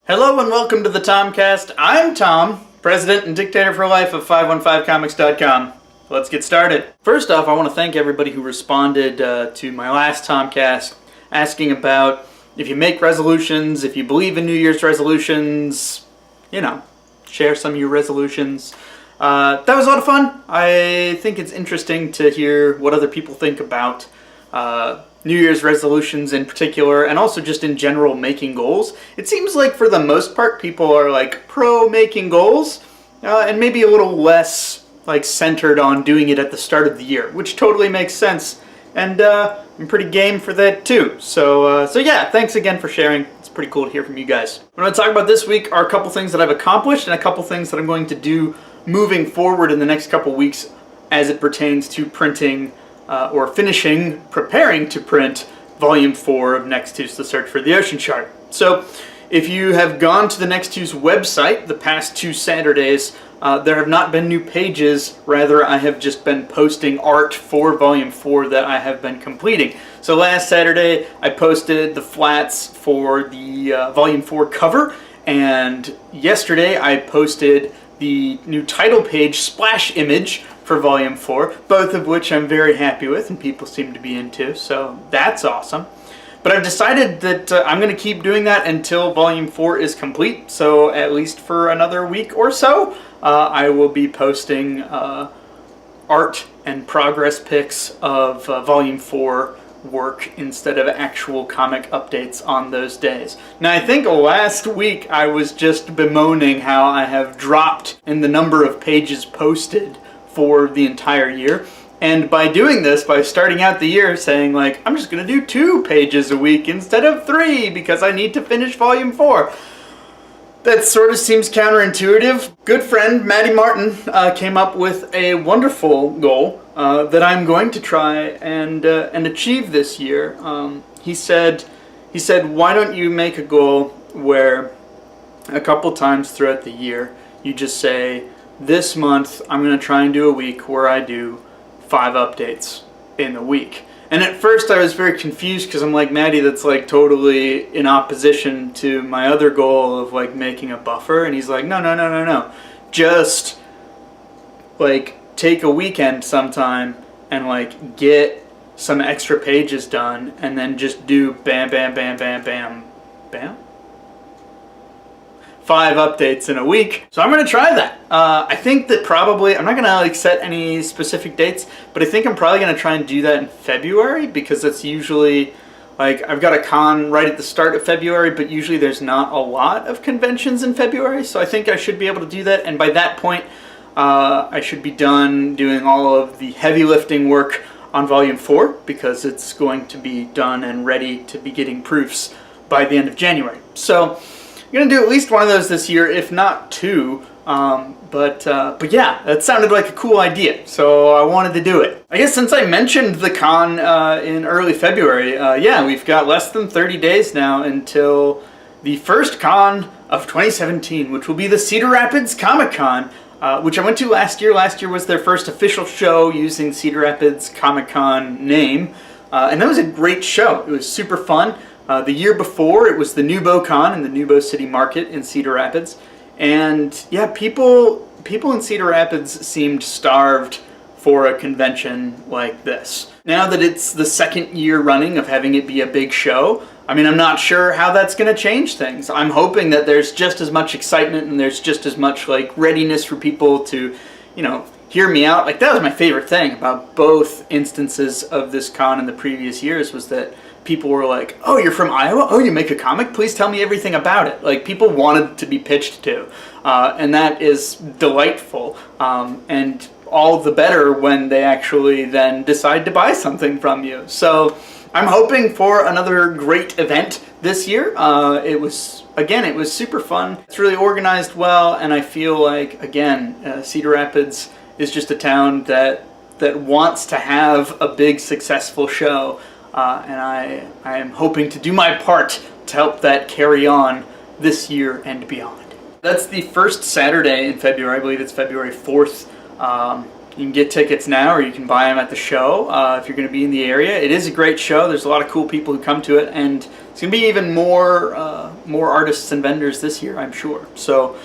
Hello and welcome to the Tomcast. I'm Tom, president and dictator for life of 515comics.com. Let's get started. First off, I want to thank everybody who responded to my last Tomcast asking about if you make resolutions, if you believe in New Year's resolutions, share some of your resolutions. That was a lot of fun. I think it's interesting to hear what other people think about New Year's resolutions in particular, and also just in general making goals. It seems like for the most part people are like pro making goals, and maybe a little less like centered on doing it at the start of the year, which totally makes sense, and I'm pretty game for that too. So yeah, thanks again for sharing. It's pretty cool to hear from you guys. What I'm going to talk about this week are a couple things that I've accomplished and a couple things that I'm going to do moving forward in the next couple weeks as it pertains to printing or preparing to print Volume 4 of Nextuus, The Search for the Ocean Shark. So, if you have gone to the Nextuus website the past 2 Saturdays, there have not been new pages, rather I have just been posting art for Volume 4 that I have been completing. So last Saturday I posted the flats for the Volume 4 cover, and yesterday I posted the new title page splash image for Volume 4, both of which I'm very happy with and people seem to be into, so that's awesome. But I've decided that I'm going to keep doing that until Volume 4 is complete, so at least for another week or so, I will be posting art and progress pics of Volume 4 work instead of actual comic updates on those days. Now, I think last week I was just bemoaning how I have dropped in the number of pages posted for the entire year, and by doing this, by starting out the year saying like, I'm just gonna do 2 pages a week instead of 3 because I need to finish Volume 4. That sort of seems counterintuitive. Good friend Maddie Martin came up with a wonderful goal that I'm going to try and achieve this year. He said, why don't you make a goal where a couple times throughout the year you just say, this month I'm going to try and do a week where I do 5 updates in the week. And at first I was very confused because I'm like, Maddie, that's like totally in opposition to my other goal of like making a buffer. And he's like, no. Just like take a weekend sometime and like get some extra pages done and then just do bam, 5 updates in a week. So I'm going to try that. I think that probably, I'm not going to like set any specific dates, but I think I'm probably going to try and do that in February because that's usually, like, I've got a con right at the start of February, but usually there's not a lot of conventions in February, so I think I should be able to do that, and by that point, I should be done doing all of the heavy lifting work on Volume 4 because it's going to be done and ready to be getting proofs by the end of January. So I'm going to do at least one of those this year, if not 2, but yeah, that sounded like a cool idea, so I wanted to do it. I guess since I mentioned the con in early February, yeah, we've got less than 30 days now until the first con of 2017, which will be the Cedar Rapids Comic Con, which I went to last year. Last year was their first official show using Cedar Rapids Comic Con name, and that was a great show. It was super fun. The year before, it was the Nubo Con in the Nubo City Market in Cedar Rapids. And yeah, people in Cedar Rapids seemed starved for a convention like this. Now that it's the second year running of having it be a big show, I mean, I'm not sure how that's going to change things. I'm hoping that there's just as much excitement and there's just as much like readiness for people to, hear me out. Like, that was my favorite thing about both instances of this con in the previous years, was that people were like, oh, you're from Iowa? Oh, you make a comic? Please tell me everything about it. Like, people wanted to be pitched to. And that is delightful. And all the better when they actually then decide to buy something from you. So I'm hoping for another great event this year. It was super fun. It's really organized well, and I feel like, again, Cedar Rapids is just a town that wants to have a big, successful show. And I am hoping to do my part to help that carry on this year and beyond. That's the first Saturday in February. I believe it's February 4th. You can get tickets now, or you can buy them at the show if you're going to be in the area. It is a great show. There's a lot of cool people who come to it, and it's going to be even more artists and vendors this year, I'm sure. So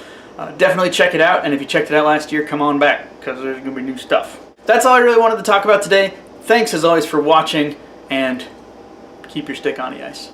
definitely check it out, and if you checked it out last year, come on back, because there's going to be new stuff. That's all I really wanted to talk about today. Thanks, as always, for watching, and keep your stick on the ice.